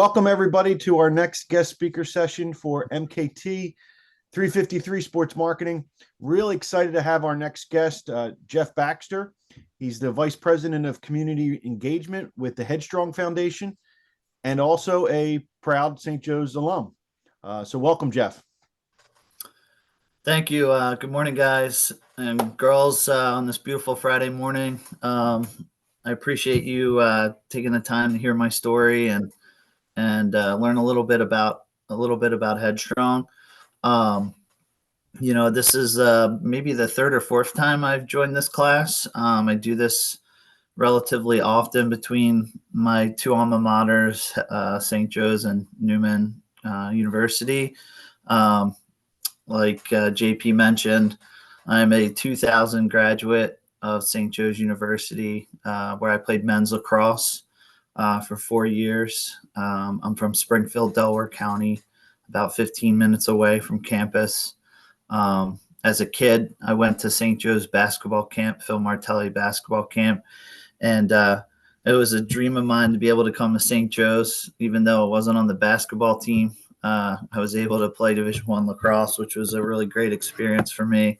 Welcome, everybody, to our next guest speaker session for MKT353 Sports Marketing. Really excited to have our next guest, Jeff Baxter. He's the Vice President of Community Engagement with the HEADstrong Foundation and also a proud St. Joe's alum. So welcome, Jeff. Thank you. Good morning, guys and girls, on this beautiful Friday morning. I appreciate you taking the time to hear my story and learn a little bit about HEADstrong. This is maybe the third or fourth time I've joined this class. I do this relatively often between my two alma maters, St. Joe's and Newman University. Like JP mentioned, I'm a 2000 graduate of St. Joe's University, where I played men's lacrosse for 4 years. I'm from Springfield, Delaware County, about 15 minutes away from campus. As a kid, I went to St. Joe's basketball camp, Phil Martelli basketball camp, and it was a dream of mine to be able to come to St. Joe's, even though I wasn't on the basketball team. I was able to play Division I lacrosse, which was a really great experience for me.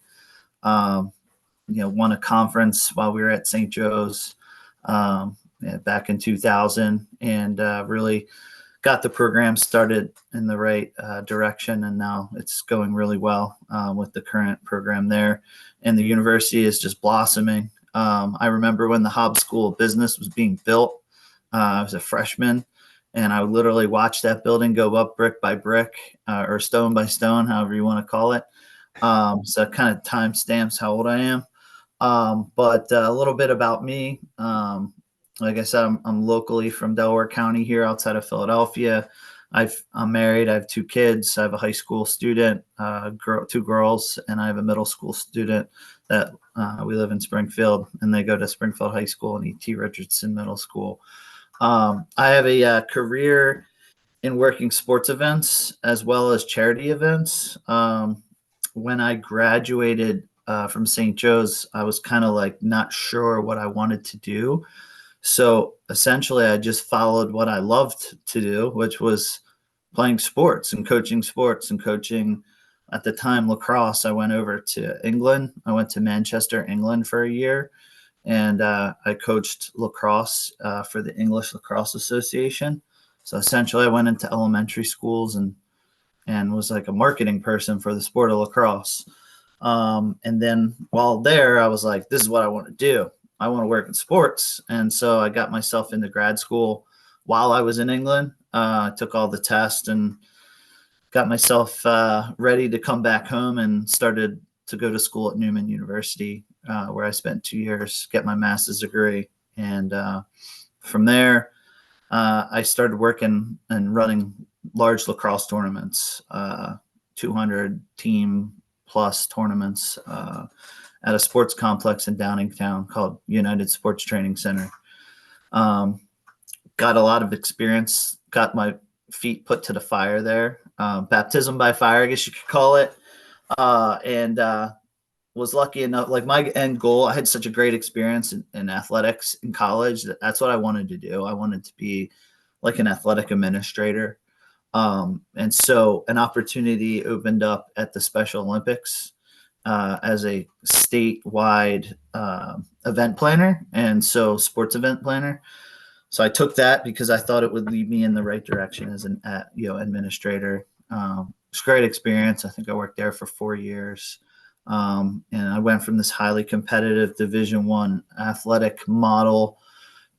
Won a conference while we were at St. Joe's back in 2000, and really got the program started in the right direction, and now it's going really well with the current program there. And the university is just blossoming. I remember when the Hobbs School of Business was being built. I was a freshman, and I would literally watch that building go up brick by brick or stone by stone, however you want to call it. So it kind of time stamps how old I am. But a little bit about me. Like I said, I'm locally from Delaware County here outside of Philadelphia. I'm married. I have 2 kids. I have a high school student, 2 girls, and I have a middle school student that we live in Springfield, and they go to Springfield High School and E.T. Richardson Middle School. I have a career in working sports events as well as charity events. When I graduated from St. Joe's, I was kind of like not sure what I wanted to do. So essentially, I just followed what I loved to do, which was playing sports and coaching at the time lacrosse. I went over to England. I went to Manchester, England for a year. And I coached lacrosse for the English Lacrosse Association. So essentially, I went into elementary schools and was like a marketing person for the sport of lacrosse. And then while there, I was like, this is what I want to do. I want to work in sports. And so I got myself into grad school while I was in England. I took all the tests and got myself ready to come back home and started to go to school at Newman University, where I spent 2 years, get my master's degree. And from there, I started working and running large lacrosse tournaments, 200 team plus tournaments at a sports complex in Downingtown called United Sports Training Center. Got a lot of experience, got my feet put to the fire there. Baptism by fire, I guess you could call it. And was lucky enough, like my end goal, I had such a great experience in athletics in college. That's what I wanted to do. I wanted to be like an athletic administrator. And so an opportunity opened up at the Special Olympics as a statewide event planner, and so sports event planner. So I took that because I thought it would lead me in the right direction as an administrator. It's a great experience. I think I worked there for 4 years. And I went from this highly competitive Division I athletic model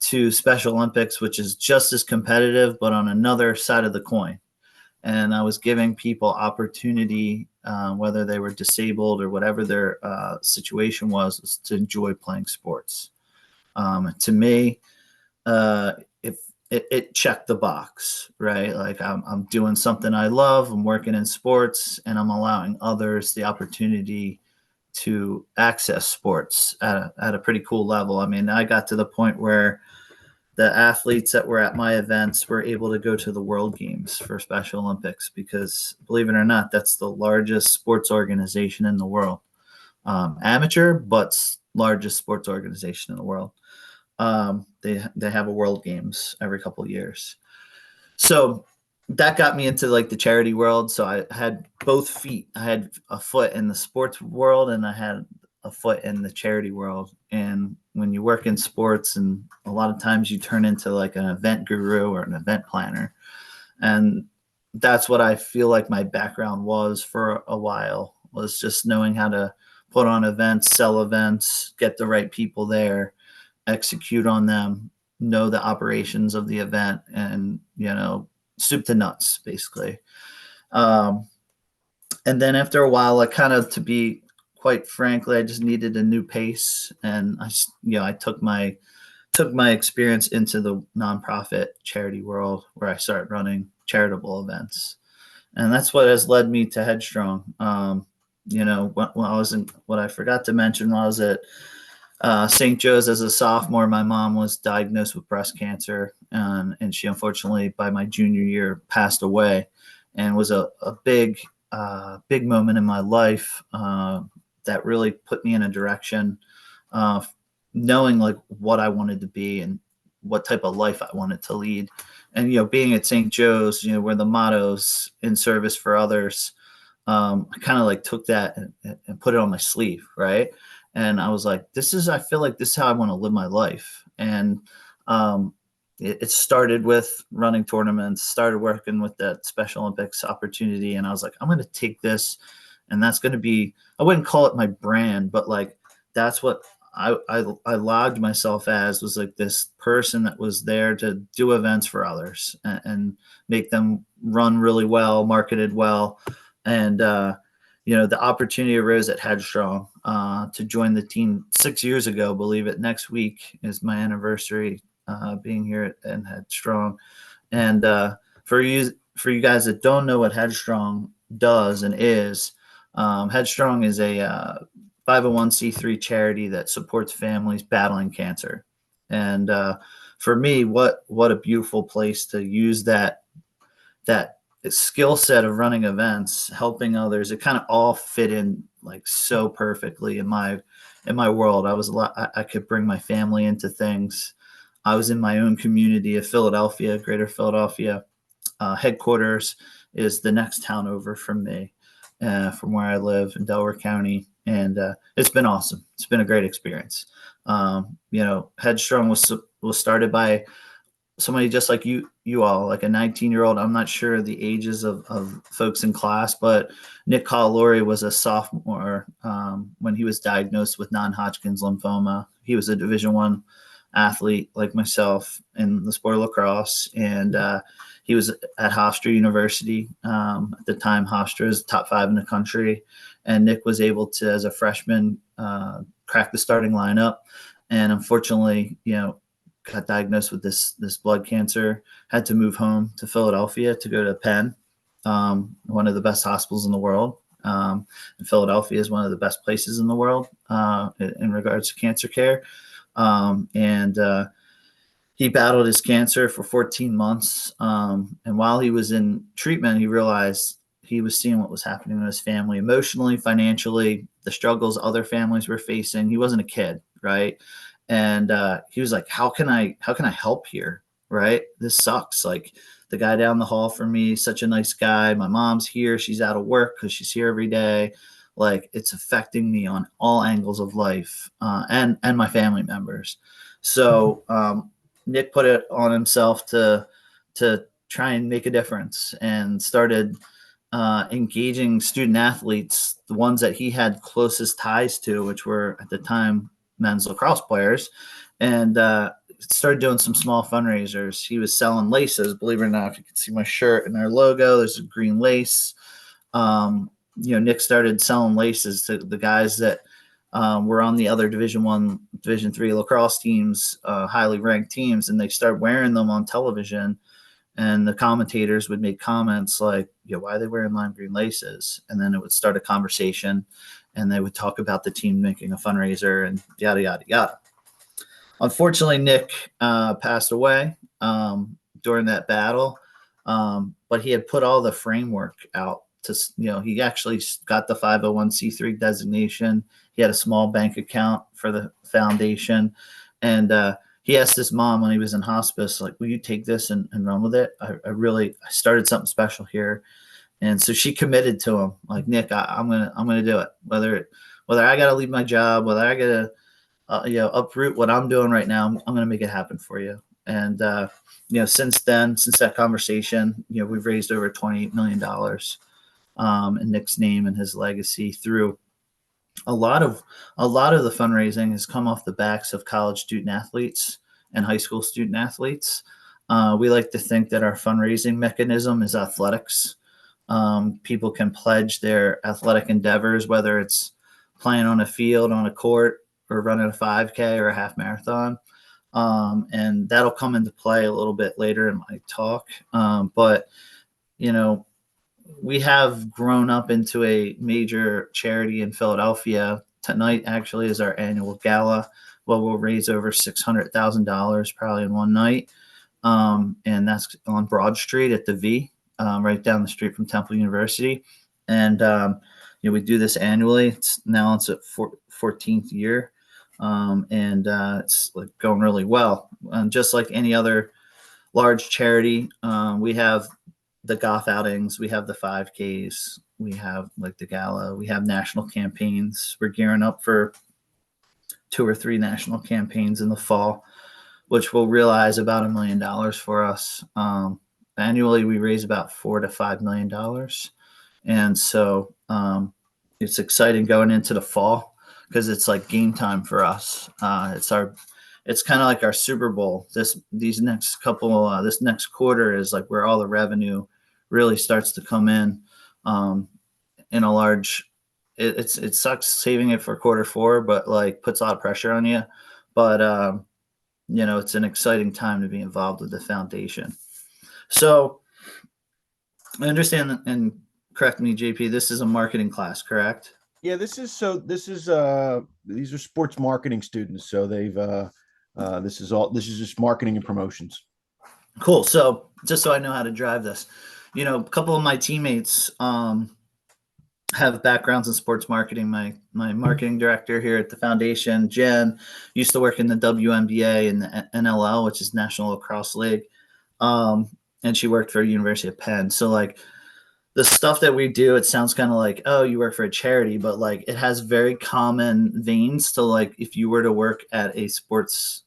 to Special Olympics, which is just as competitive, but on another side of the coin. And I was giving people opportunity, whether they were disabled or whatever their situation was to enjoy playing sports. To me, if it checked the box, right? Like I'm doing something I love, I'm working in sports, and I'm allowing others the opportunity to access sports at a pretty cool level. I mean, I got to the point where the athletes that were at my events were able to go to the World Games for Special Olympics because, believe it or not, that's the largest sports organization in the world. Amateur, but largest sports organization in the world. They have a World Games every couple of years. So that got me into like the charity world. So I had both feet. I had a foot in the sports world and I had a foot in the charity world. And when you work in sports, and a lot of times you turn into like an event guru or an event planner. And that's what I feel like my background was for a while, was just knowing how to put on events, sell events, get the right people there, execute on them, know the operations of the event, and, soup to nuts, basically. Um, and then after a while, I kind of, to be quite frankly, I just needed a new pace. And I took my experience into the nonprofit charity world, where I started running charitable events. And that's what has led me to Headstrong. When I was what I forgot to mention, when I was at St. Joe's as a sophomore, my mom was diagnosed with breast cancer, and she unfortunately, by my junior year, passed away, and was a big moment in my life that really put me in a direction, knowing like what I wanted to be and what type of life I wanted to lead. And being at St. Joe's, where the motto's "in service for others," I kind of like took that and put it on my sleeve, right? And I was like, I feel like this is how I want to live my life. And it started with running tournaments, started working with that Special Olympics opportunity. And I was like, I'm going to take this, and that's going to be, I wouldn't call it my brand, but like, that's what I logged myself as, was like this person that was there to do events for others and make them run really well, marketed well. And, the opportunity arose at Headstrong to join the team 6 years ago. Believe it, next week is my anniversary being here at Headstrong. And for you guys that don't know what Headstrong does and is, Headstrong is a 501c3 charity that supports families battling cancer. And for me, what a beautiful place to use that skill set of running events, helping others. It kind of all fit in like so perfectly in my world. I could bring my family into things. I was in my own community of Philadelphia, Greater Philadelphia. Headquarters is the next town over from me, from where I live in Delaware County. And it's been awesome. It's been a great experience. Headstrong was started by somebody just like you all, like a 19-year-old. I'm not sure the ages of folks in class, but Nick Collalori was a sophomore when he was diagnosed with non-Hodgkin's lymphoma. He was a Division I athlete like myself in the sport of lacrosse, and he was at Hofstra University. At the time, Hofstra is top 5 in the country, and Nick was able to, as a freshman, crack the starting lineup. And unfortunately, got diagnosed with this blood cancer, had to move home to Philadelphia to go to Penn, one of the best hospitals in the world. And Philadelphia is one of the best places in the world in regards to cancer care. And he battled his cancer for 14 months. And while he was in treatment, he realized he was seeing what was happening in his family, emotionally, financially, the struggles other families were facing. He wasn't a kid, right? And he was like, how can I help here? Right? This sucks. Like, the guy down the hall from me, such a nice guy. My mom's here. She's out of work because she's here every day. Like, it's affecting me on all angles of life, and my family members. So Nick put it on himself to try and make a difference, and started engaging student athletes, the ones that he had closest ties to, which were at the time men's lacrosse players, and started doing some small fundraisers. He was selling laces. Believe it or not, if you can see my shirt and our logo, there's a green lace. Nick started selling laces to the guys that were on the other Division I, Division III lacrosse teams, highly ranked teams, and they started wearing them on television. And the commentators would make comments like, why are they wearing lime green laces? And then it would start a conversation, and they would talk about the team making a fundraiser and yada, yada, yada. Unfortunately, Nick passed away during that battle, but he had put all the framework out to, he actually got the 501c3 designation. He had a small bank account for the foundation, and he asked his mom when he was in hospice, like, will you take this and run with it? I started something special here. And so she committed to him, like, Nick, I'm gonna do it. Whether I got to leave my job, whether I got to uproot what I'm doing right now, I'm gonna make it happen for you. And since then, since that conversation, we've raised over $28 million in Nick's name and his legacy through a lot of the fundraising has come off the backs of college student athletes and high school student athletes. We like to think that our fundraising mechanism is athletics. People can pledge their athletic endeavors, whether it's playing on a field, on a court, or running a 5K or a half marathon. And that'll come into play a little bit later in my talk. But we have grown up into a major charity in Philadelphia. Tonight actually is our annual gala. Well, we'll raise over $600,000 probably in one night. And that's on Broad Street at the V, right down the street from Temple University. And, we do this annually. It's at 14th year. And it's like going really well. And just like any other large charity, we have the golf outings, we have the 5Ks, we have like the gala, we have national campaigns. We're gearing up for 2 or 3 national campaigns in the fall, which will realize about $1 million for us. Annually, we raise about $4 to $5 million. And so it's exciting going into the fall because it's like game time for us. It's kind of like our Super Bowl. This next quarter is like where all the revenue really starts to come in a large. It sucks saving it for quarter 4, but like puts a lot of pressure on you. But it's an exciting time to be involved with the foundation. So I understand, and correct me, JP, this is a marketing class, correct? Yeah, these are sports marketing students. So they've this is just marketing and promotions. Cool. So just so I know how to drive this, a couple of my teammates have backgrounds in sports marketing. My marketing director here at the foundation, Jen, used to work in the WNBA and the NLL, which is National Lacrosse League. And she worked for University of Penn. So like the stuff that we do, it sounds kind of like, oh, you work for a charity, but like it has very common veins to like if you were to work at a sports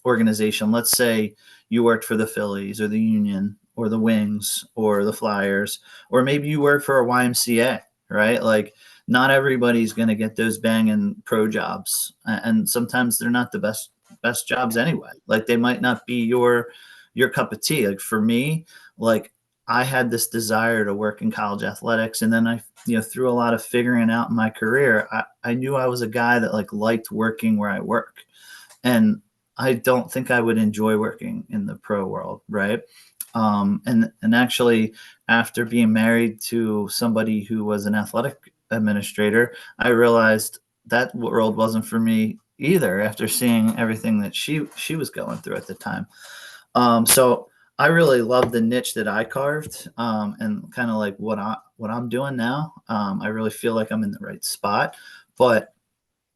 organization. Let's say you worked for the Phillies or the Union or the Wings or the Flyers, or maybe you work for a YMCA, right? Like not everybody's going to get those banging pro jobs. And sometimes they're not the best jobs anyway. Like they might not be your cup of tea. Like for me, like I had this desire to work in college athletics. And then I, through a lot of figuring out in my career, I knew I was a guy that like liked working where I work. And I don't think I would enjoy working in the pro world. Right. And actually after being married to somebody who was an athletic administrator, I realized that world wasn't for me either after seeing everything that she was going through at the time. So I really love the niche that I carved, and kind of like what I'm doing now. I really feel like I'm in the right spot, but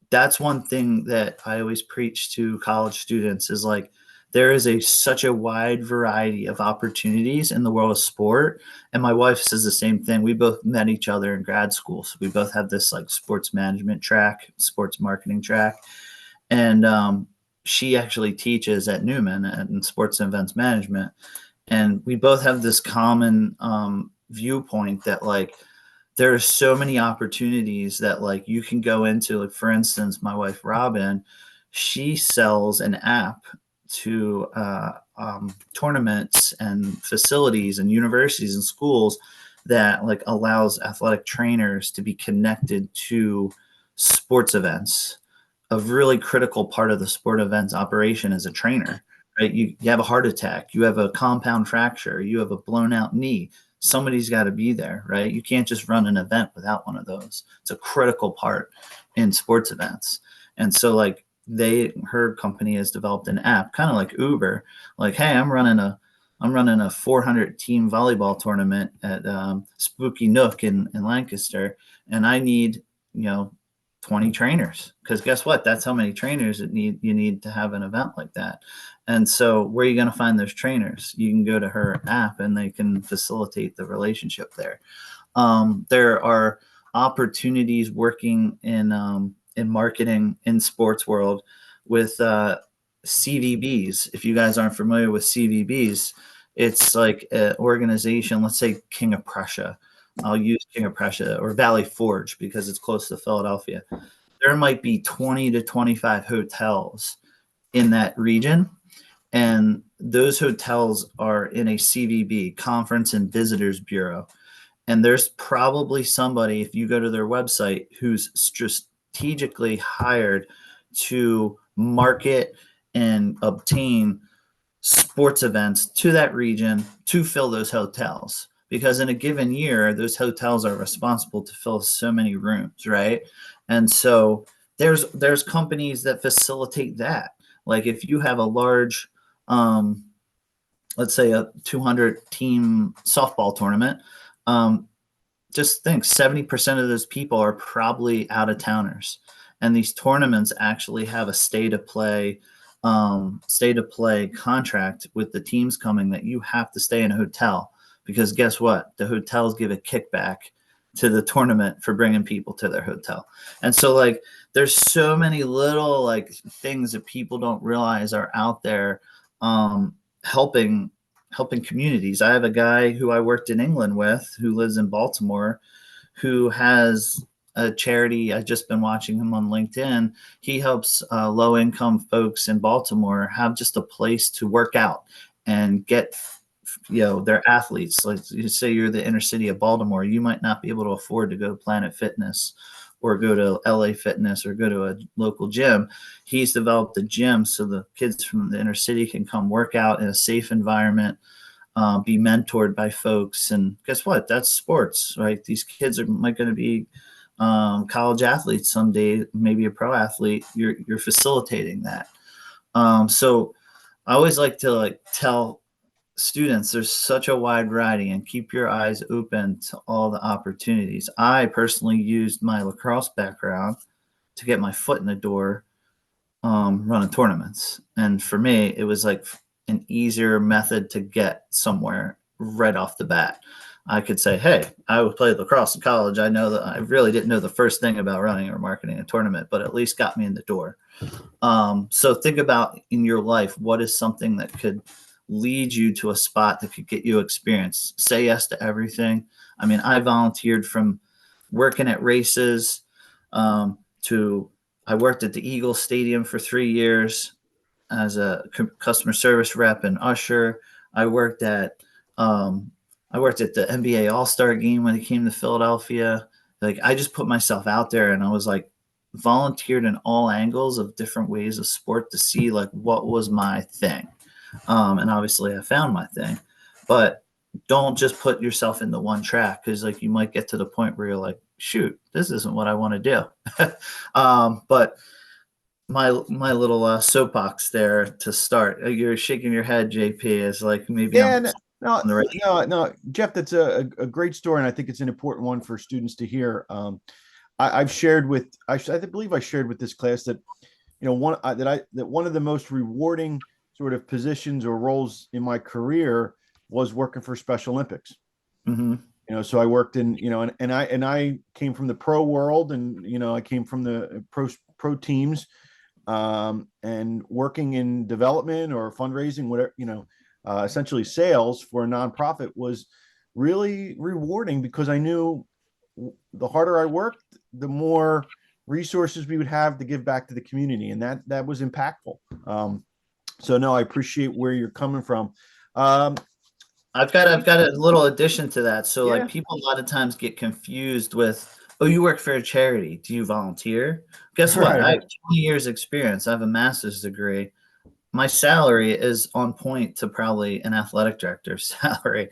that's one thing that I always preach to college students is like, there is such a wide variety of opportunities in the world of sport. And my wife says the same thing. We both met each other in grad school. So we both have this like sports management track, sports marketing track. And, she actually teaches at Newman in sports and events management. And we both have this common viewpoint that like there are so many opportunities that like you can go into. Like for instance, my wife Robin, she sells an app to tournaments and facilities and universities and schools that like allows athletic trainers to be connected to sports events. A really critical part of the sport events operation as a trainer, right? You have a heart attack, you have a compound fracture, you have a blown out knee. Somebody's got to be there, right? You can't just run an event without one of those. It's a critical part in sports events. And so like her company has developed an app, kind of like Uber, like, hey, I'm running a 400 team volleyball tournament at Spooky Nook in Lancaster. And I need, 20 trainers, because guess what? That's how many trainers you need to have an event like that. And so where are you going to find those trainers? You can go to her app and they can facilitate the relationship there. There are opportunities working in marketing in sports world with CVBs. If you guys aren't familiar with CVBs, it's like an organization, let's say King of Prussia. I'll use King of Prussia or Valley Forge because it's close to Philadelphia. There might be 20 to 25 hotels in that region. And those hotels are in a CVB, Conference and Visitors Bureau. And there's probably somebody, if you go to their website, who's strategically hired to market and obtain sports events to that region to fill those hotels. Because in a given year, those hotels are responsible to fill so many rooms, right? And so there's companies that facilitate that. Like if you have a large, let's say a 200 team softball tournament, just think 70% of those people are probably out of towners. And these tournaments actually have a state of play contract with the teams coming that you have to stay in a hotel, because guess what? The hotels give a kickback to the tournament for bringing people to their hotel. And so like, there's so many little like things that people don't realize are out there, helping communities. I have a guy who I worked in England with who lives in Baltimore, who has a charity. I've just been watching him on LinkedIn. He helps low-income folks in Baltimore have just a place to work out and get, their athletes. Like you say, you're the inner city of Baltimore, you might not be able to afford to go to Planet Fitness or go to LA Fitness or go to a local gym. He's developed a gym so the kids from the inner city can come work out in a safe environment, be mentored by folks. And guess what? That's sports, right? These kids might going to be college athletes someday, maybe a pro athlete. You're facilitating that. So I always like to tell students there's such a wide variety, and keep your eyes open to all the opportunities. I personally used my lacrosse background to get my foot in the door, running tournaments. And for me, it was like an easier method to get somewhere right off the bat. I could say, hey, I played lacrosse in college. I know that I really didn't know the first thing about running or marketing a tournament, but at least got me in the door. So think about in your life, what is something that could lead you to a spot that could get you experience. Say yes to everything. I mean, I volunteered from working at races to I worked at the Eagles Stadium for 3 years as a customer service rep and usher. I worked at the NBA All-Star game when it came to Philadelphia. Like, I just put myself out there, and I was like volunteered in all angles of different ways of sport to see like what was my thing. And obviously I found my thing, but don't just put yourself in the one track, because like you might get to the point where you're like, shoot, this isn't what I want to do. But my little soapbox there to start. You're shaking your head, JP, is like maybe I'm on the right. No, Jeff, that's a great story, and I think it's an important one for students to hear. I've shared with I believe I shared with this class that one of the most rewarding sort of positions or roles in my career was working for Special Olympics. Mm-hmm. So I worked in, and I came from the pro world, and, I came from the pro teams, and working in development or fundraising, whatever, essentially sales for a nonprofit was really rewarding, because I knew the harder I worked, the more resources we would have to give back to the community. And that was impactful. So no, I appreciate where you're coming from. I've got a little addition to that. So Yeah. like people a lot of times get confused with, oh, you work for a charity. Do you volunteer? Guess what? Right. I have 20 years experience. I have a master's degree. My salary is on point to probably an athletic director's salary.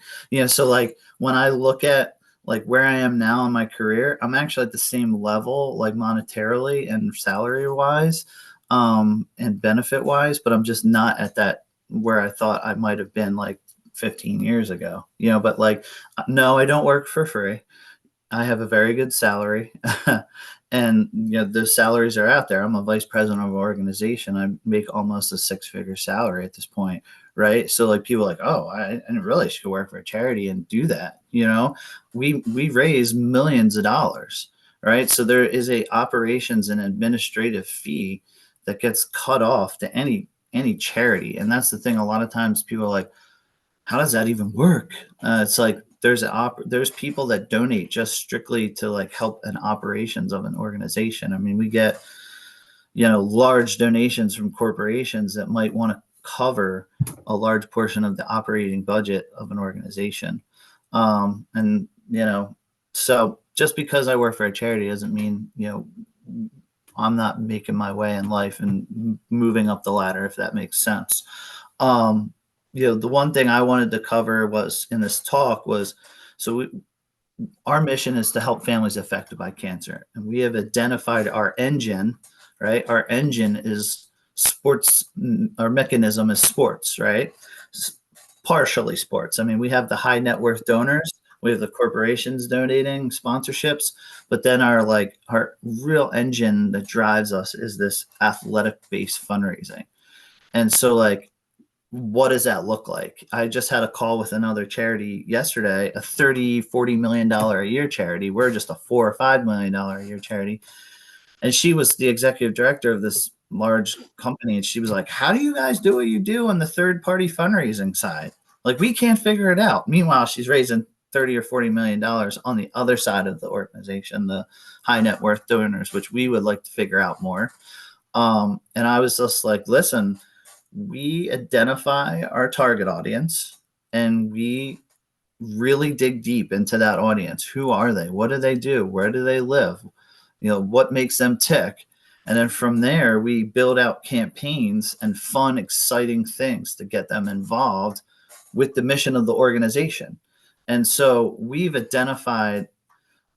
So like when I look at like where I am now in my career, I'm actually at the same level, like monetarily and salary wise, and benefit wise, but I'm just not at that where I thought I might have been like 15 years ago, but like, no, I don't work for free. I have a very good salary And those salaries are out there. I'm a vice president of an organization. I make almost a 6-figure salary at this point, right? So like people are like, oh, I didn't realize you could work for a charity and do that. We raise millions of dollars, right? So there is a operations and administrative fee that gets cut off to any charity. And that's the thing. A lot of times people are like, how does that even work? It's like there's people that donate just strictly to like help in operations of an organization. I mean, we get large donations from corporations that might want to cover a large portion of the operating budget of an organization. And so just because I work for a charity doesn't mean I'm not making my way in life and moving up the ladder, if that makes sense. The one thing I wanted to cover was in this talk was, our mission is to help families affected by cancer. And we have identified our engine, right? Our engine is sports. Our mechanism is sports, right? Partially sports. I mean, we have the high net worth donors. We have the corporations donating sponsorships, but then our real engine that drives us is this athletic based fundraising. And so what does that look like? I just had a call with another charity yesterday, a $30-40 million a year charity. We're just a $4 or $5 million a year charity. And she was the executive director of this large company. And she was like, how do you guys do what you do on the third party fundraising side? Like, we can't figure it out. Meanwhile, she's raising $30 or $40 million on the other side of the organization, the high net worth donors, which we would like to figure out more. And I was just like, listen, we identify our target audience and we really dig deep into that audience. Who are they? What do they do? Where do they live? What makes them tick? And then from there, we build out campaigns and fun, exciting things to get them involved with the mission of the organization. And so we've identified,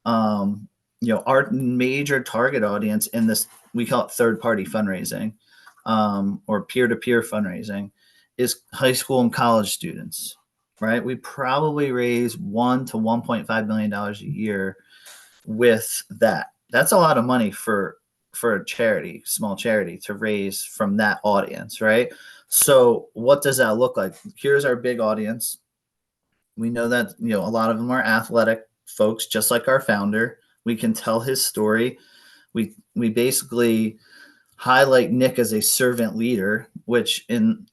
our major target audience in this, we call it third-party fundraising, or peer-to-peer fundraising, is high school and college students, right? We probably raise $1 to $1.5 million a year with that. That's a lot of money for a charity, small charity, to raise from that audience, right? So what does that look like? Here's our big audience. We know that, a lot of them are athletic folks, just like our founder. We can tell his story. We basically highlight Nick as a servant leader, which in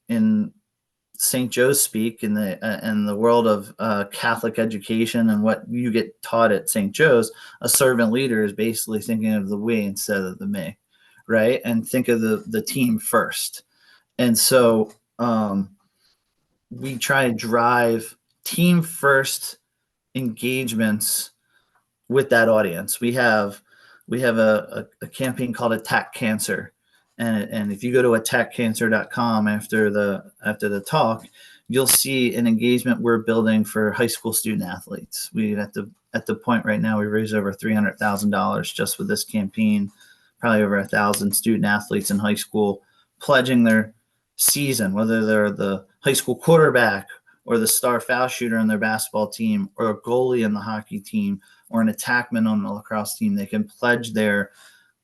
St. Joe's speak, in the world of Catholic education and what you get taught at St. Joe's, a servant leader is basically thinking of the we instead of the me, right? And think of the team first. And so we try to drive team first engagements with that audience. We have a campaign called Attack Cancer. And if you go to attackcancer.com after the talk, you'll see an engagement we're building for high school student athletes. We at the point right now, we raised over $300,000 just with this campaign. Probably over 1,000 student athletes in high school pledging their season, whether they're the high school quarterback or the star foul shooter on their basketball team, or a goalie in the hockey team, or an attackman on the lacrosse team. They can pledge their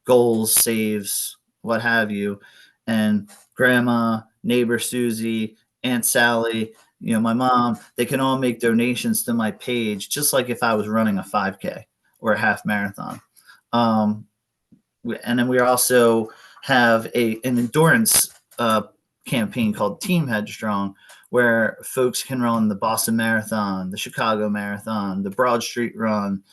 goals, saves, what have you, and grandma, neighbor Susie, Aunt Sally, my mom, they can all make donations to my page, just like if I was running a 5K or a half marathon. And then we also have an endurance campaign called Team HEADstrong, where folks can run the Boston Marathon, the Chicago Marathon, the Broad Street Run.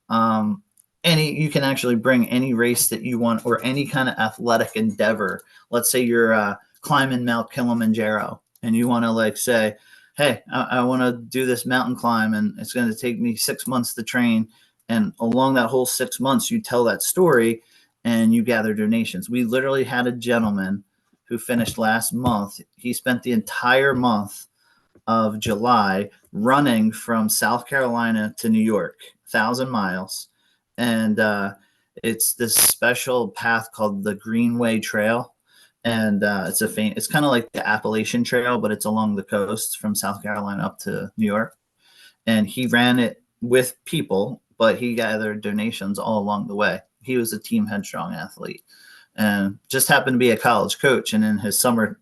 You can actually bring any race that you want, or any kind of athletic endeavor. Let's say you're climbing Mount Kilimanjaro and you want to say, hey, I want to do this mountain climb and it's going to take me 6 months to train. And along that whole 6 months, you tell that story and you gather donations. We literally had a gentleman who finished last month. He spent the entire month of July running from South Carolina to New York, 1,000 miles. And it's this special path called the Greenway Trail. And it's kind of like the Appalachian Trail, but it's along the coast from South Carolina up to New York. And he ran it with people, but he gathered donations all along the way. he was a team headstrong athlete and just happened to be a college coach. And in his summer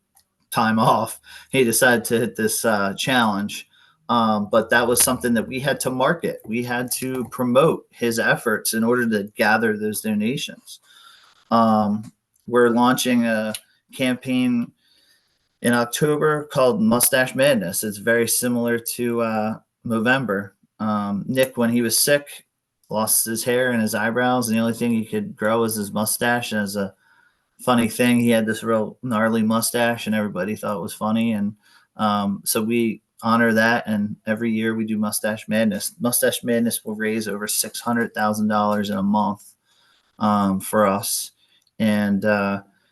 time off, he decided to hit this challenge. But that was something that we had to market. We had to promote his efforts in order to gather those donations. We're launching a campaign in October called Mustache Madness. It's very similar to Movember. Nick, when he was sick, lost his hair and his eyebrows, and the only thing he could grow was his mustache. And as a funny thing, he had this real gnarly mustache, and everybody thought it was funny. And so we honor that, and every year we do Mustache Madness. Mustache Madness will raise over $600,000 in a month for us, and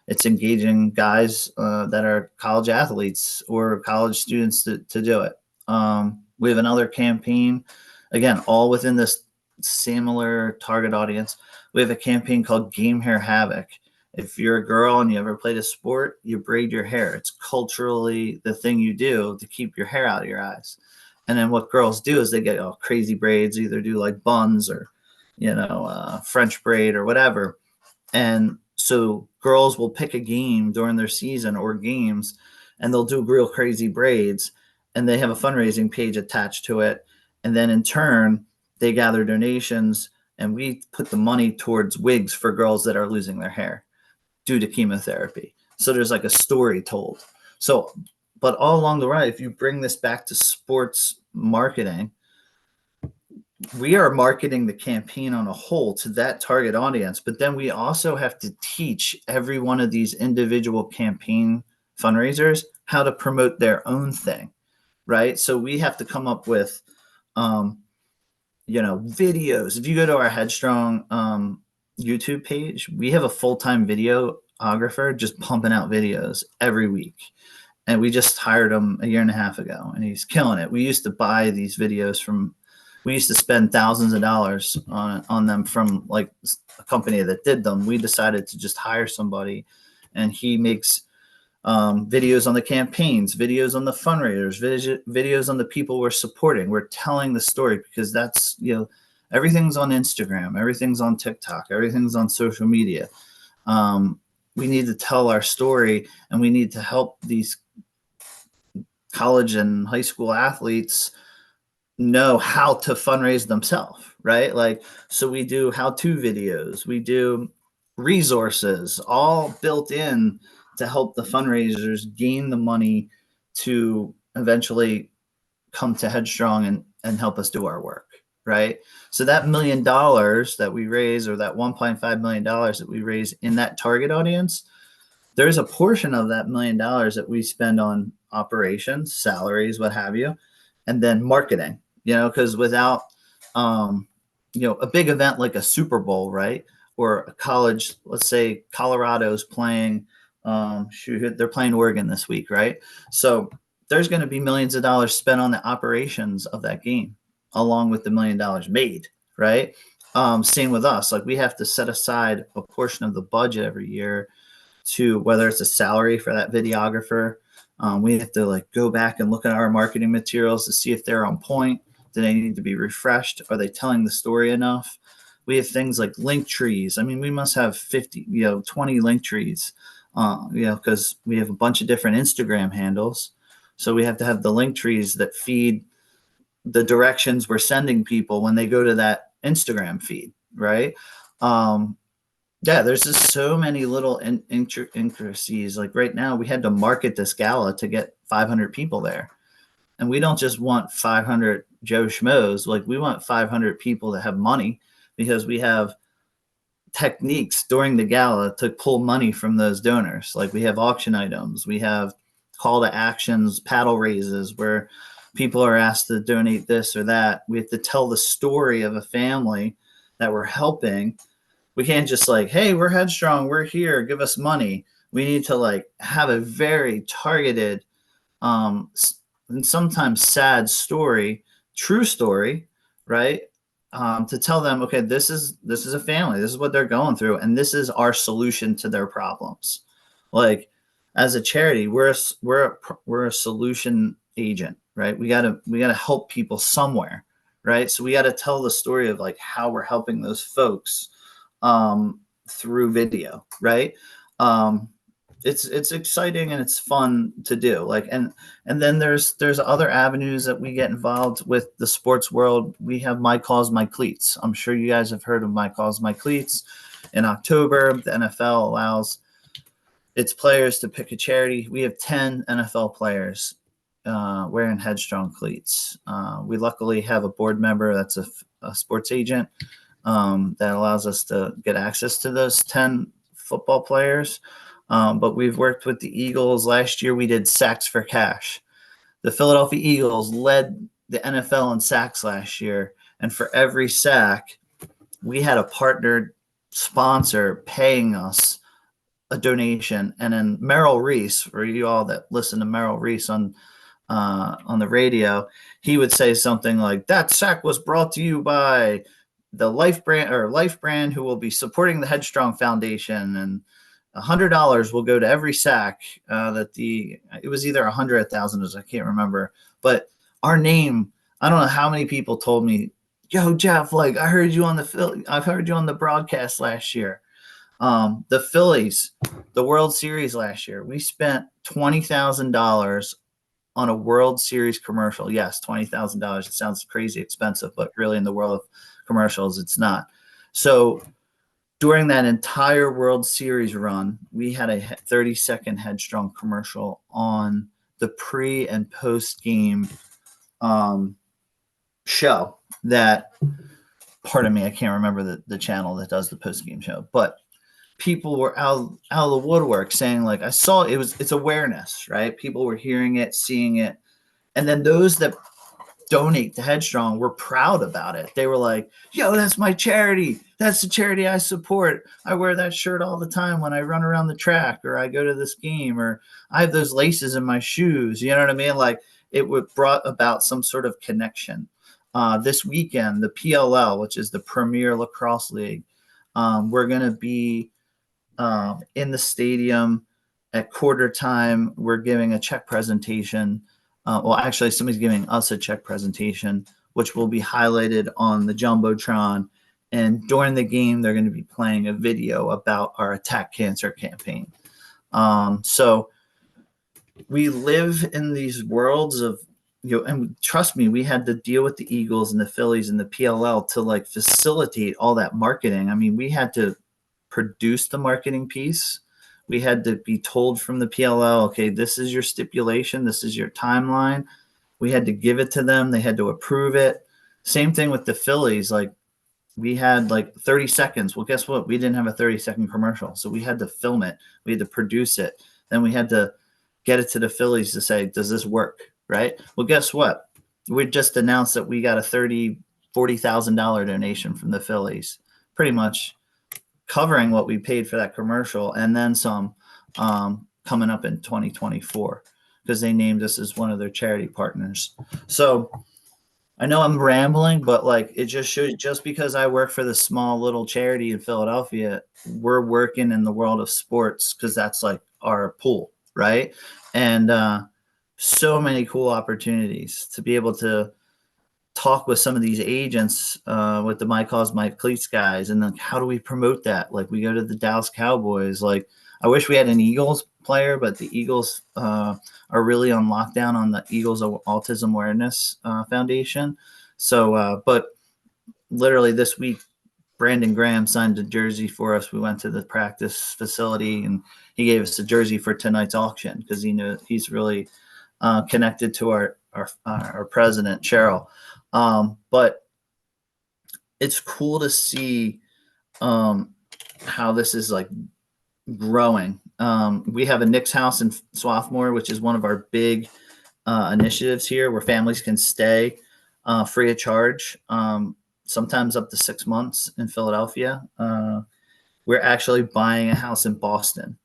it's engaging guys that are college athletes or college students to do it. We have another campaign, again, all within this similar target audience. We have a campaign called Game Hair Havoc. If you're a girl and you ever played a sport, you braid your hair. It's culturally the thing you do to keep your hair out of your eyes. And then what girls do is they get all crazy braids, either do like buns or, French braid or whatever. And so girls will pick a game during their season or games, and they'll do real crazy braids, and they have a fundraising page attached to it. And then in turn, they gather donations, and we put the money towards wigs for girls that are losing their hair due to chemotherapy. So there's like a story told. So, but all along the way, if you bring this back to sports marketing, we are marketing the campaign on a whole to that target audience, but then we also have to teach every one of these individual campaign fundraisers how to promote their own thing, right? So we have to come up with, videos. If you go to our HEADstrong YouTube page, we have a full-time videographer just pumping out videos every week. And we just hired him a year and a half ago, and he's killing it. We used to buy these videos we used to spend thousands of dollars on them from like a company that did them. We decided to just hire somebody, and he makes videos on the campaigns, videos on the fundraisers, videos on the people we're supporting. We're telling the story because that's, everything's on Instagram, everything's on TikTok, everything's on social media. We need to tell our story, and we need to help these college and high school athletes know how to fundraise themselves, right? Like, so we do how-to videos, we do resources, all built in to help the fundraisers gain the money to eventually come to HEADstrong and help us do our work, right? So that $1 million that we raise, or that $1.5 million that we raise in that target audience, there's a portion of that $1 million that we spend on operations, salaries, what have you, and then marketing, because without, a big event like a Super Bowl, right? Or a college, let's say Colorado's playing, they're playing Oregon this week, right? So there's going to be millions of dollars spent on the operations of that game, along with the $1 million made, right? Same with us. Like, we have to set aside a portion of the budget every year to, whether it's a salary for that videographer. We have to go back and look at our marketing materials to see if they're on point. Do they need to be refreshed? Are they telling the story enough? We have things like link trees. I mean, we must have 20 link trees, because we have a bunch of different Instagram handles. So we have to have the link trees that feed the directions we're sending people when they go to that Instagram feed, right? There's just so many little intricacies. Like right now, we had to market this gala to get 500 people there. And we don't just want 500 Joe Schmoes. Like, we want 500 people that have money, because we have techniques during the gala to pull money from those donors. Like, we have auction items, we have call to actions, paddle raises, where people are asked to donate this or that. We have to tell the story of a family that we're helping. We can't just hey, we're HEADstrong, we're here, give us money. We need to have a very targeted, and sometimes sad story, true story, right? To tell them, okay, this is a family, this is what they're going through, and this is our solution to their problems. Like, as a charity, we're a solution agent, right? We gotta help people somewhere, right? So we got to tell the story of how we're helping those folks. through video, right? It's exciting and it's fun to do. Like, and then there's other avenues that we get involved with the sports world. We have My Cause, My Cleats. I'm sure you guys have heard of My Cause, My Cleats. In October, the NFL allows its players to pick a charity. We have 10 NFL players wearing HEADstrong cleats. We luckily have a board member that's a sports agent that allows us to get access to those 10 football players. But we've worked with the Eagles. Last year, we did Sacks for Cash. The Philadelphia Eagles led the NFL in sacks last year. And for every sack, we had a partnered sponsor paying us a donation. And then Merrill Reese, for you all that listen to Merrill Reese on the radio, he would say something like, "That sack was brought to you by the Life Brand, who will be supporting the HEADstrong Foundation, and $100 will go to every sack it was either 100 or 1,000, I can't remember, but our name, I don't know how many people told me, "Yo, Jeff, like I've heard you on the broadcast last year." The Phillies, the World Series last year, we spent $20,000 on a World Series commercial. Yes, $20,000. It sounds crazy expensive, but really in the world of commercials, it's not. So during that entire World Series run, we had a 30-second HEADstrong commercial on the pre and post game show that, pardon me, I can't remember the channel that does the post game show, but people were out of the woodwork saying, like, I saw it's awareness, right? People were hearing it, seeing it. And then those that donate to HEADstrong were proud about it. They were like, "Yo, that's my charity. That's the charity I support. I wear that shirt all the time when I run around the track, or I go to this game, or I have those laces in my shoes." You know what I mean? Like, it brought about some sort of connection. This weekend, the PLL, which is the Premier Lacrosse League, we're going to be in the stadium at quarter time. We're giving a check presentation. Well, actually, somebody's giving us a check presentation, which will be highlighted on the Jumbotron. And during the game, they're going to be playing a video about our Attack Cancer campaign. So we live in these worlds of, and trust me, we had to deal with the Eagles and the Phillies and the PLL to like facilitate all that marketing. I mean, we had to produce the marketing piece. We had to be told from the PLL, okay, this is your stipulation, this is your timeline. We had to give it to them. They had to approve it. Same thing with the Phillies. Like, we had like 30 seconds. Well, guess what? We didn't have a 30-second commercial. So we had to film it. We had to produce it. Then we had to get it to the Phillies to say, does this work? Right? Well, guess what? We just announced that we got a $40,000 donation from the Phillies, pretty much covering what we paid for that commercial, and then some, coming up in 2024, because they named us as one of their charity partners. So I know I'm rambling, but like, it just shows, just because I work for this small little charity in Philadelphia, we're working in the world of sports, because that's like our pool, right? And so many cool opportunities to be able to talk with some of these agents, with the My Cause, My Cleats guys, and then how do we promote that? Like, we go to the Dallas Cowboys. Like, I wish we had an Eagles player, but the Eagles are really on lockdown on the Eagles Autism Awareness Foundation. So, but literally this week, Brandon Graham signed a jersey for us. We went to the practice facility, and he gave us a jersey for tonight's auction, because he knew he's really connected to our president, Cheryl. But it's cool to see how this is like growing. We have a Nick's House in Swarthmore, which is one of our big initiatives here, where families can stay free of charge, sometimes up to 6 months in Philadelphia. We're actually buying a house in Boston,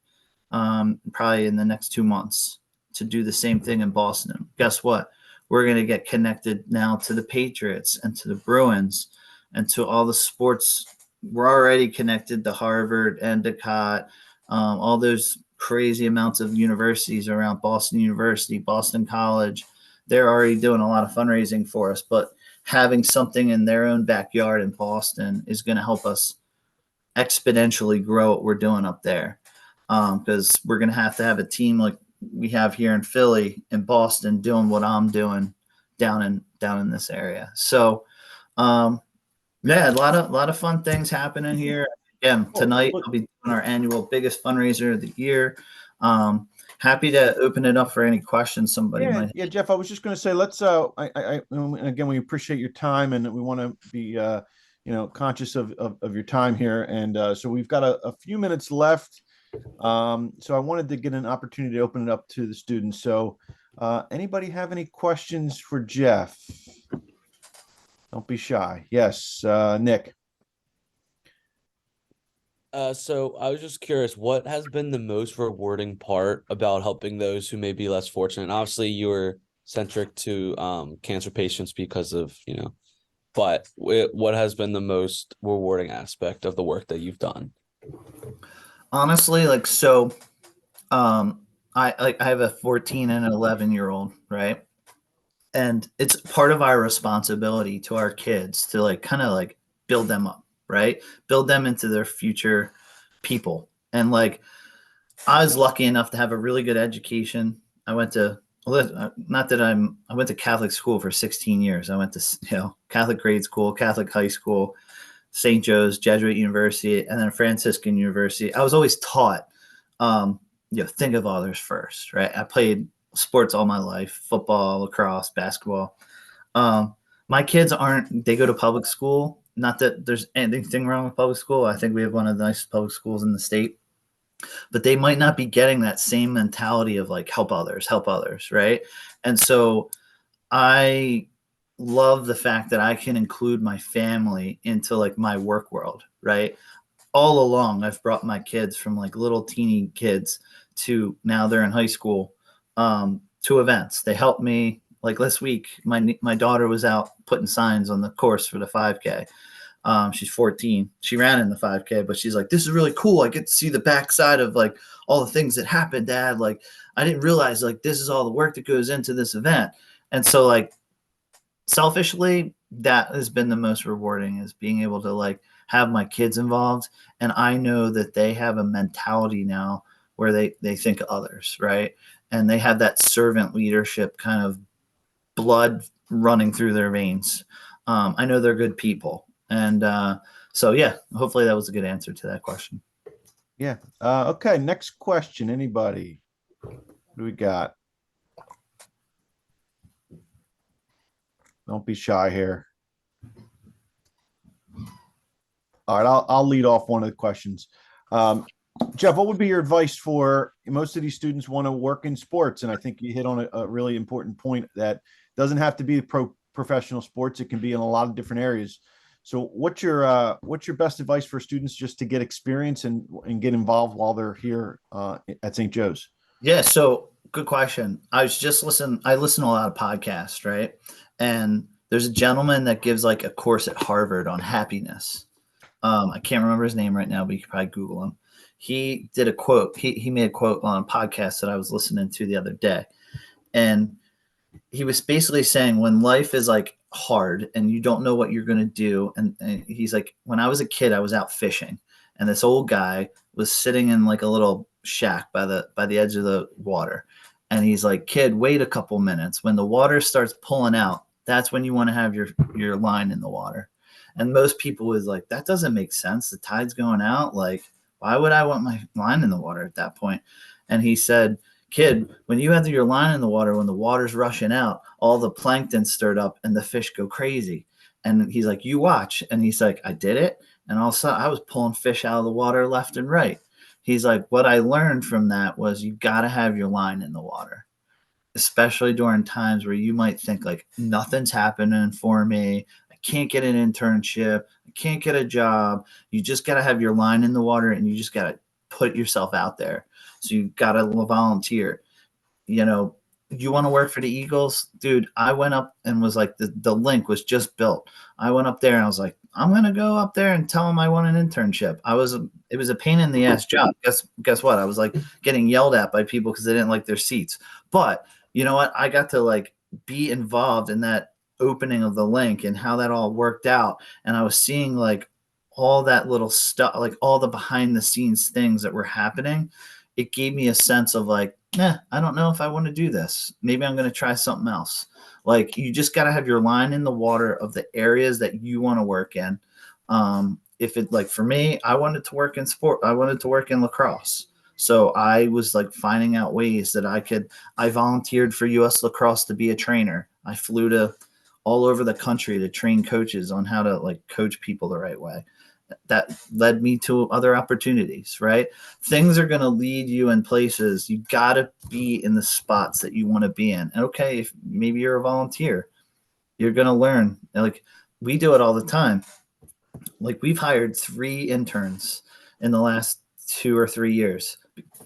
probably in the next 2 months, to do the same thing in Boston. Guess what? We're going to get connected now to the Patriots and to the Bruins and to all the sports. We're already connected to Harvard, Endicott, all those crazy amounts of universities around Boston University, Boston College. They're already doing a lot of fundraising for us, but having something in their own backyard in Boston is going to help us exponentially grow what we're doing up there. Because we're going to have a team like we have here in Philly and Boston doing what I'm doing down in this area. So, yeah, a lot of fun things happening here. Again, tonight I'll be doing our annual biggest fundraiser of the year. Happy to open it up for any questions somebody might have. Yeah, Jeff, I was just going to say, let's, and again, we appreciate your time and we want to be, conscious of your time here. And so we've got a few minutes left. So I wanted to get an opportunity to open it up to the students. So anybody have any questions for Jeff? Don't be shy. Yes, Nick. So I was just curious, what has been the most rewarding part about helping those who may be less fortunate? Obviously, you were centric to cancer patients because of, but what has been the most rewarding aspect of the work that you've done? Honestly, I have a 14 and an 11-year-old, right? And it's part of our responsibility to our kids to kind of build them up, right? Build them into their future people. And I was lucky enough to have a really good education. I went to Catholic school for 16 years. I went to, Catholic grade school, Catholic high school, St. Joe's, Jesuit University, and then Franciscan University. I was always taught, think of others first, right? I played sports all my life, football, lacrosse, basketball. My kids they go to public school. Not that there's anything wrong with public school. I think we have one of the nicest public schools in the state, but they might not be getting that same mentality of help others, right? And so I love the fact that I can include my family into my work world, right? All along, I've brought my kids from little teeny kids to now they're in high school, to events. They helped me. This week, my daughter was out putting signs on the course for the 5K. She's 14. She ran in the 5K, but she's like, this is really cool. I get to see the backside of all the things that happened, Dad. I didn't realize this is all the work that goes into this event. And so selfishly, that has been the most rewarding, is being able to have my kids involved. And I know that they have a mentality now where they think of others, right? And they have that servant leadership kind of blood running through their veins. I know they're good people. And so, yeah, hopefully that was a good answer to that question. Yeah. Okay. Next question. Anybody? What do we got? Don't be shy here. All right. I'll lead off one of the questions. Jeff, what would be your advice for most of these students want to work in sports? And I think you hit on a really important point that doesn't have to be professional sports. It can be in a lot of different areas. So what's your best advice for students just to get experience and get involved while they're here at St. Joe's? Yeah. So good question. I listen to a lot of podcasts, right? And there's a gentleman that gives a course at Harvard on happiness. I can't remember his name right now, but you can probably Google him. He did a quote. He made a quote on a podcast that I was listening to the other day. And he was basically saying when life is hard and you don't know what you're going to do. And he's like, when I was a kid, I was out fishing and this old guy was sitting in a little shack by the edge of the water. And he's like, kid, wait a couple minutes. When the water starts pulling out, that's when you want to have your line in the water. And most people was like, that doesn't make sense. The tide's going out. Why would I want my line in the water at that point? And he said, kid, when you have your line in the water, when the water's rushing out, all the plankton stirred up and the fish go crazy. And he's like, you watch. And he's like, I did it. And all of a sudden I was pulling fish out of the water left and right. He's like, what I learned from that was you got to have your line in the water, especially during times where you might think nothing's happening for me. I can't get an internship. I can't get a job. You just got to have your line in the water and you just got to put yourself out there. So you got to volunteer. You want to work for the Eagles? Dude, I went up and was the link was just built. I went up there and I was like, I'm going to go up there and tell them I want an internship. It was a pain in the ass job. Guess what? I was getting yelled at by people because they didn't like their seats. But you know what? I got to be involved in that opening of the link and how that all worked out. And I was seeing all that little stuff, like all the behind the scenes things that were happening, it gave me a sense of like, I don't know if I want to do this. Maybe I'm going to try something else. Like, you just got to have your line in the water of the areas that you want to work in. If it, like, for me, I wanted to work in sport. I wanted to work in lacrosse. So I was like finding out ways that I volunteered for US Lacrosse to be a trainer. I flew to all over the country to train coaches on how to like coach people the right way. That led me to other opportunities, right? Things are going to lead you in places. You got to be in the spots that you want to be in. And okay, if maybe you're a volunteer, you're going to learn. Like, we do it all the time. Like, we've hired 3 interns in the last 2 or 3 years.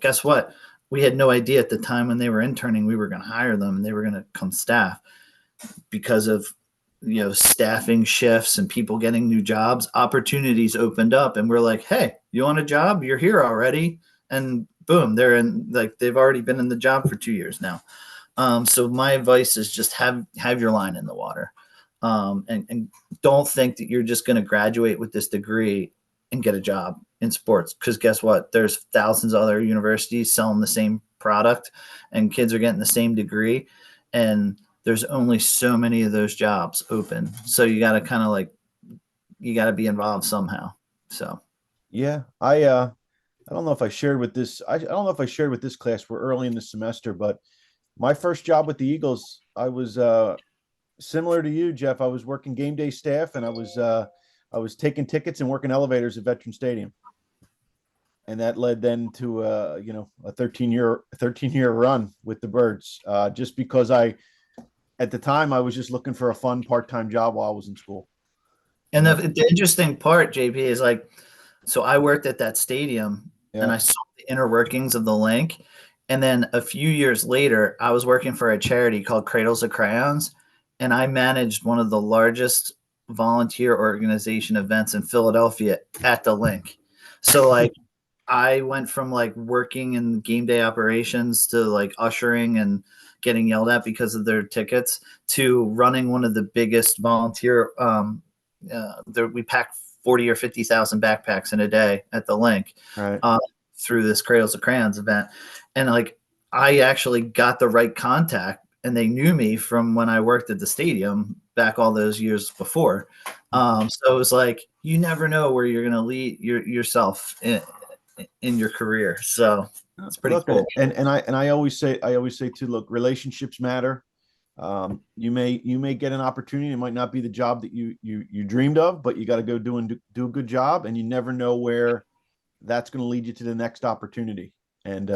Guess what? We had no idea at the time when they were interning, we were going to hire them and they were going to come staff. Because of, staffing shifts and people getting new jobs, opportunities opened up, and we're like, hey, you want a job? You're here already. And boom, they're in, like, they've already been in the job for 2 years now. So my advice is just have your line in the water. And don't think that you're just going to graduate with this degree and get a job in sports. Because guess what? There's thousands of other universities selling the same product and kids are getting the same degree. And there's only so many of those jobs open. So you got to kind of like, you got to be involved somehow. So, Yeah, I don't know if I shared with this. I don't know if I shared with this class. We're early in the semester, but my first job with the Eagles, I was similar to you, Jeff. I was working game day staff, and I was taking tickets and working elevators at Veteran Stadium, and that led then to a 13-year run with the Birds. Just because at the time I was just looking for a fun part-time job while I was in school. and the interesting part, JP, is like, so I worked at that stadium and I saw the inner workings of the link. And then a few years later, I was working for a charity called Cradles of Crayons, and I managed one of the largest volunteer organization events in Philadelphia at the link. So like, I went from like working in game day operations to like ushering and getting yelled at because of their tickets to running one of the biggest volunteer. We packed 40 or 50,000 backpacks in a day at the link, Right. Through this Cradles of Crayons event. And like, I actually got the right contact, and they knew me from when I worked at the stadium back all those years before. So it was like, you never know where you're going to lead yourself in your career. So it's pretty cool. And I always say too, look, relationships matter. You may get an opportunity. It might not be the job that you dreamed of, but you got to go do a good job, and you never know where that's going to lead you to the next opportunity. And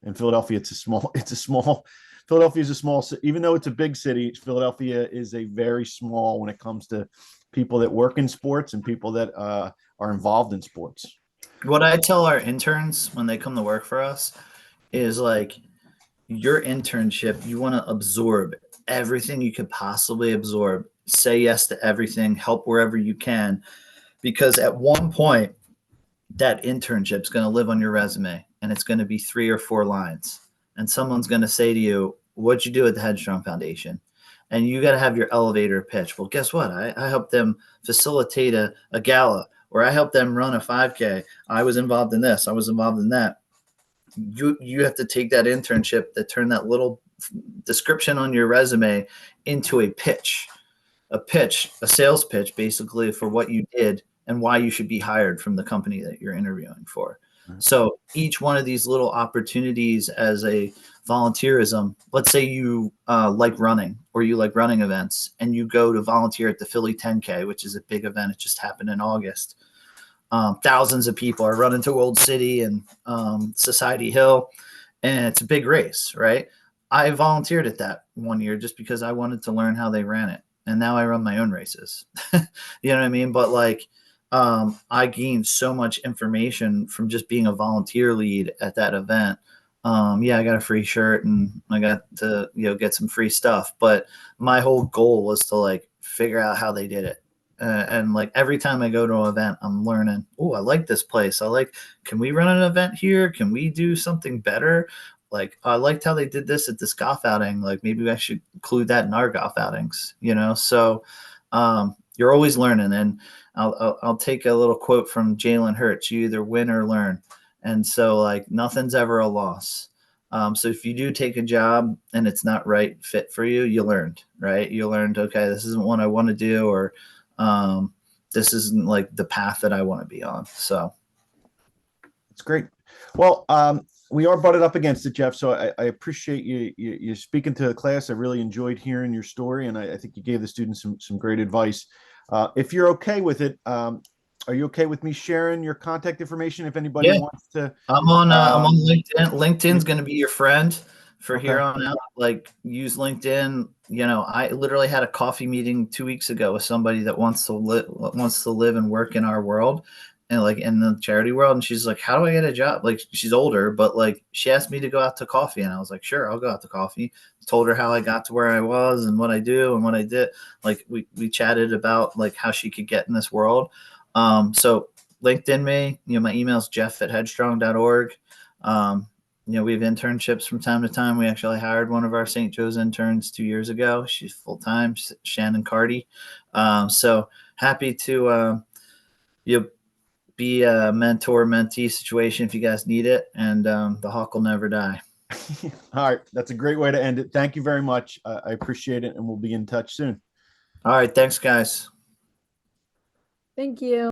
in Philadelphia, Philadelphia is a small, even though it's a big city, Philadelphia is a very small when it comes to people that work in sports and people that are involved in sports. What I tell our interns when they come to work for us is like, your internship, you want to absorb everything you could possibly absorb. Say yes to everything, help wherever you can, because at one point that internship is going to live on your resume, and it's going to be 3 or 4 lines. And someone's going to say to you, what'd you do at the HEADstrong Foundation? And you got to have your elevator pitch. Well, guess what? I helped them facilitate a gala, or I helped them run a 5K. I was involved in this. I was involved in that. You have to take that internship, that turn that little description on your resume into a sales pitch, basically, for what you did and why you should be hired from the company that you're interviewing for. Right. So each one of these little opportunities as a volunteerism, let's say you like running, or you like running events, and you go to volunteer at the Philly 10K, which is a big event. It just happened in August. Thousands of people are running to Old City and Society Hill, and it's a big race, right? I volunteered at that one year just because I wanted to learn how they ran it. And now I run my own races. You know what I mean? But like, I gained so much information from just being a volunteer lead at that event. I got a free shirt and I got to, get some free stuff. But my whole goal was to like figure out how they did it. And like every time I go to an event, I'm learning, oh, I like this place. Can we run an event here? Can we do something better? Like, I liked how they did this at this golf outing. Like, maybe I should include that in our golf outings, So you're always learning. And I'll take a little quote from Jalen Hurts: "You either win or learn." And so like nothing's ever a loss. So if you do take a job and it's not right fit for you, you learned, right? You learned, okay, this isn't what I want to do, or this isn't like the path that I want to be on. So it's great. Well, we are butted up against it, Jeff. So I appreciate you speaking to the class. I really enjoyed hearing your story, and I think you gave the students some great advice. If you're okay with it, are you okay with me sharing your contact information if anybody Yeah. wants to? I'm on LinkedIn. LinkedIn's going to be your friend for Okay. here on out. Like, use LinkedIn. You know, I literally had a coffee meeting 2 weeks ago with somebody that wants to live and work in our world, and like in the charity world. And she's like, "How do I get a job?" Like, she's older, but like she asked me to go out to coffee, and I was like, "Sure, I'll go out to coffee." Told her how I got to where I was and what I do and what I did. Like, we chatted about like how she could get in this world. So LinkedIn me. You know, my email is jeff@headstrong.org. You know, we have internships from time to time. We actually hired one of our St. Joe's interns 2 years ago. She's full time, Shannon Carty. So happy to be a mentor mentee situation if you guys need it, and the hawk will never die. All right, that's a great way to end it. Thank you very much. I appreciate it, and we'll be in touch soon. All right, thanks, guys. Thank you.